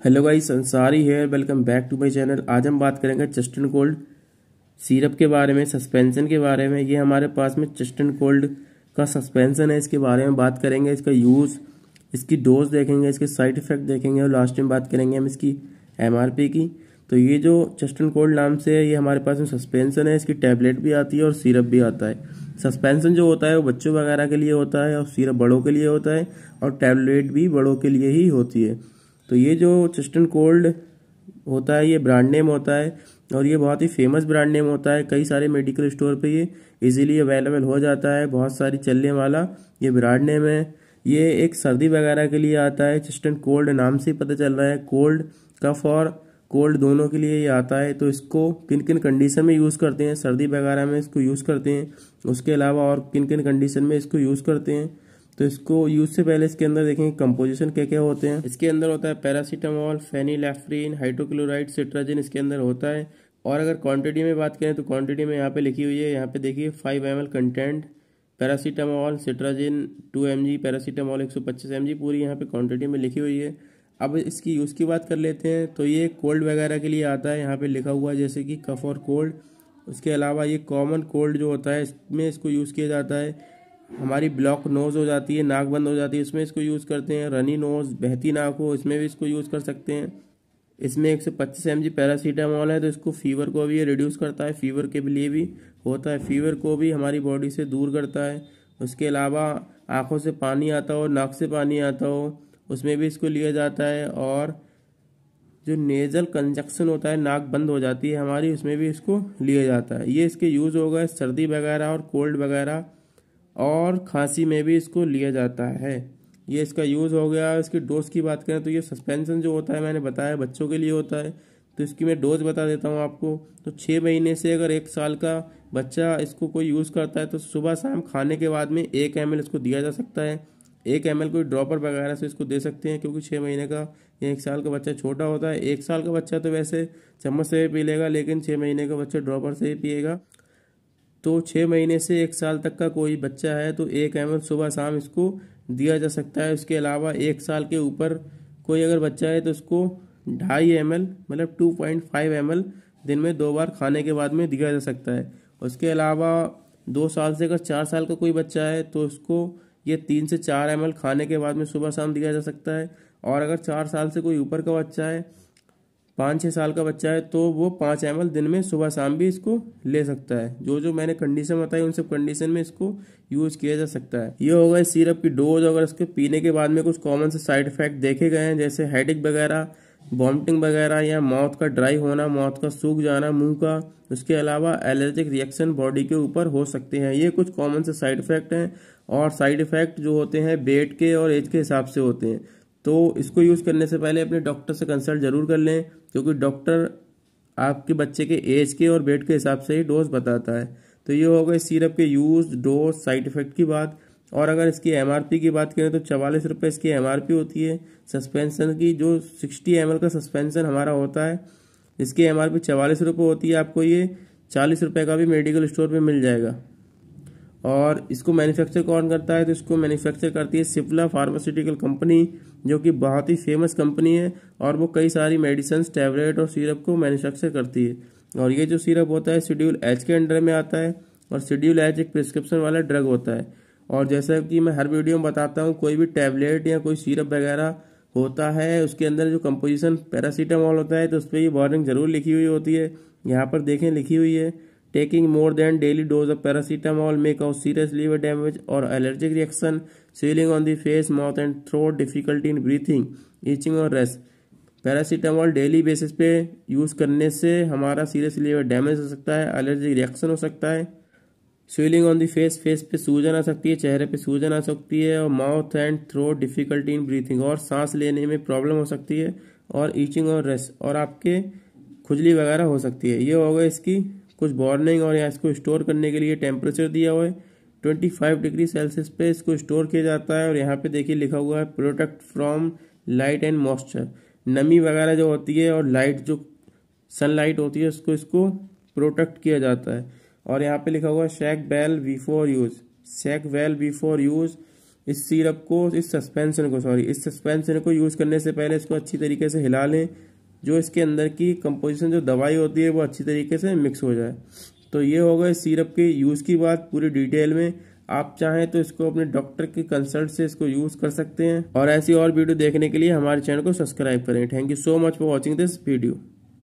Hello guys, Ansari है। Welcome back to my channel. आज हम बात करेंगे चेस्ट एंड कोल्ड सिरप के बारे में, सस्पेंशन के बारे में। ये हमारे पास में चेस्ट एंड कोल्ड का सस्पेंशन है, इसके बारे में बात करेंगे। इसका यूज़, इसकी डोज देखेंगे, इसके साइड इफेक्ट देखेंगे और लास्ट में बात करेंगे हम इसकी एमआरपी की। तो ये जो चेस्ट एंड कोल्ड नाम से है, ये हमारे पास में सस्पेंशन है। इसकी टैबलेट भी आती है और सिरप भी आता है। सस्पेंशन जो होता है वो बच्चों वगैरह के लिए होता है और सिरप बड़ों के लिए होता है और टैबलेट भी बड़ों के लिए ही होती है। तो ये जो चेस्ट एंड कोल्ड होता है, ये ब्रांड नेम होता है और ये बहुत ही फेमस ब्रांड नेम होता है। कई सारे मेडिकल स्टोर पे ये इजीली अवेलेबल हो जाता है। बहुत सारी चलने वाला ये ब्रांड नेम है। ये एक सर्दी वगैरह के लिए आता है। चेस्ट एंड कोल्ड नाम से ही पता चल रहा है, कोल्ड कफ और कोल्ड दोनों के लिए ये आता है। तो इसको किन किन कंडीशन में यूज़ करते हैं, सर्दी वगैरह में इसको यूज़ करते हैं, उसके अलावा और किन किन कंडीशन में इसको यूज़ करते हैं। तो इसको यूज से पहले इसके अंदर देखेंगे कंपोजिशन क्या क्या होते हैं। इसके अंदर होता है पैरासीटामोल, फेनिलेफ्रिन, हाइड्रोक्लोराइड, सिट्राजिन इसके अंदर होता है। और अगर क्वांटिटी में बात करें तो क्वांटिटी में यहाँ पे लिखी हुई है, यहाँ पे देखिए 5 ml content paracetamol, cetirizine 2 mg, paracetamol 125 mg, पूरी यहाँ पे क्वांटिटी में लिखी हुई है। अब इसकी यूज़ की बात कर लेते हैं। तो ये कोल्ड वगैरह के लिए आता है, यहाँ पे लिखा हुआ है जैसे कि कफ और कोल्ड। उसके अलावा ये कॉमन कोल्ड जो होता है इसमें इसको यूज़ किया जाता है। हमारी ब्लॉक नोज हो जाती है, नाक बंद हो जाती है, इसमें इसको यूज़ करते हैं। रनी नोज, बहती नाक हो, इसमें भी इसको यूज़ कर सकते हैं। इसमें 125 mg पैरासीटामोल है, तो इसको फीवर को भी ये रिड्यूस करता है, फीवर के लिए भी होता है, फीवर को भी हमारी बॉडी से दूर करता है। उसके अलावा आँखों से पानी आता हो, नाक से पानी आता हो, उसमें भी इसको लिया जाता है। और जो नेजल कंजक्शन होता है, नाक बंद हो जाती है हमारी, उसमें भी इसको लिया जाता है। ये इसके यूज़ हो गए सर्दी वगैरह और कोल्ड वगैरह, और खांसी में भी इसको लिया जाता है। ये इसका यूज़ हो गया। इसकी डोज की बात करें तो ये सस्पेंशन जो होता है, मैंने बताया बच्चों के लिए होता है, तो इसकी मैं डोज बता देता हूँ आपको। तो 6 महीने से अगर 1 साल का बच्चा इसको कोई यूज़ करता है तो सुबह शाम खाने के बाद में 1 ml इसको दिया जा सकता है। 1 ml कोई ड्रॉपर वगैरह से इसको दे सकते हैं, क्योंकि 6 महीने का या 1 साल का बच्चा छोटा होता है। 1 साल का बच्चा तो वैसे चम्मच से पी लेगा, लेकिन 6 महीने का बच्चा ड्रॉपर से ही पिएगा। तो 6 महीने से 1 साल तक का कोई बच्चा है तो 1 ml सुबह शाम इसको दिया जा सकता है। उसके अलावा 1 साल के ऊपर कोई अगर बच्चा है तो उसको 2.5 ml मतलब 2.5 ml दिन में 2 बार खाने के बाद में दिया जा सकता है। उसके अलावा 2 साल से अगर 4 साल का कोई बच्चा है तो उसको ये 3 से 4 ml खाने के बाद में सुबह शाम दिया जा सकता है। और अगर 4 साल से कोई ऊपर का बच्चा है, 5-6 साल का बच्चा है, तो वो 5 ml दिन में सुबह शाम भी इसको ले सकता है। जो जो मैंने कंडीशन बताई उन सब कंडीशन में इसको यूज़ किया जा सकता है। ये हो गए सिरप की डोज। अगर इसके पीने के बाद में कुछ कॉमन से साइड इफेक्ट देखे गए हैं, जैसे हेडेक वगैरह, वॉमिटिंग वगैरह, या माउथ का ड्राई होना, माउथ का सूख जाना मुंह का। उसके अलावा एलर्जिक रिएक्शन बॉडी के ऊपर हो सकते हैं। ये कुछ कॉमन से साइड इफेक्ट हैं। और साइड इफेक्ट जो होते हैं वेट के और एज के हिसाब से होते हैं। तो इसको यूज़ करने से पहले अपने डॉक्टर से कंसल्ट जरूर कर लें, क्योंकि डॉक्टर आपके बच्चे के एज के और वेट के हिसाब से ही डोज बताता है। तो ये हो गए सिरप के यूज़, डोज, साइड इफेक्ट की बात। और अगर इसकी एमआरपी की बात करें तो 44 रुपये इसकी एमआरपी होती है सस्पेंशन की। जो 60 ml का सस्पेंशन हमारा होता है, इसकी एमआरपी 44 रुपये होती है। आपको ये 40 रुपये का भी मेडिकल स्टोर पे मिल जाएगा। और इसको मैन्युफैक्चर कौन करता है, तो इसको मैन्युफैक्चर करती है सिप्ला फार्मास्यूटिकल कंपनी, जो कि बहुत ही फेमस कंपनी है। और वो कई सारी मेडिसिन, टैबलेट और सिरप को मैन्युफैक्चर करती है। और ये जो सिरप होता है शेड्यूल एच के अंडर में आता है। और शेड्यूल एच एक प्रिस्क्रिप्शन वाला ड्रग होता है। और जैसा कि मैं हर वीडियो में बताता हूँ, कोई भी टैबलेट या कोई सिरप वगैरह होता है, उसके अंदर जो कंपोजिशन पैरासीटामोल होता है, तो उस पर ये वार्निंग जरूर लिखी हुई होती है। यहाँ पर देखें, लिखी हुई है, taking more than daily dose of paracetamol may cause serious liver damage और allergic reaction, swelling on the face, mouth and throat, difficulty in breathing, itching और रेस्ट। पैरासीटामोल डेली बेसिस पे यूज़ करने से हमारा सीरियस लिवर डैमेज हो सकता है, allergic reaction हो सकता है, swelling on the face, face पे सूजन आ सकती है, चेहरे पे सूजन आ सकती है, और mouth and throat, difficulty in breathing, और सांस लेने में प्रॉब्लम हो सकती है, और ईचिंग और रेस्ट, और आपके खुजली वगैरह हो सकती है। ये हो गए इसकी कुछ वार्निंग। और यहाँ इसको स्टोर करने के लिए टेम्परेचर दिया हुआ है 25 डिग्री सेल्सियस पे इसको स्टोर किया जाता है। और यहाँ पे देखिए लिखा हुआ है protect from light and moisture, नमी वगैरह जो होती है और लाइट जो सनलाइट होती है उसको इसको प्रोटेक्ट किया जाता है। और यहाँ पे लिखा हुआ है shake well before use, shake well before use, इस सस्पेंशन को यूज़ करने से पहले इसको अच्छी तरीके से हिला लें, जो इसके अंदर की कंपोजिशन जो दवाई होती है वो अच्छी तरीके से मिक्स हो जाए। तो ये होगा इस सिरप के यूज़ की बात पूरी डिटेल में। आप चाहें तो इसको अपने डॉक्टर के कंसल्ट से इसको यूज़ कर सकते हैं। और ऐसी और वीडियो देखने के लिए हमारे चैनल को सब्सक्राइब करें। Thank you so much for watching this video.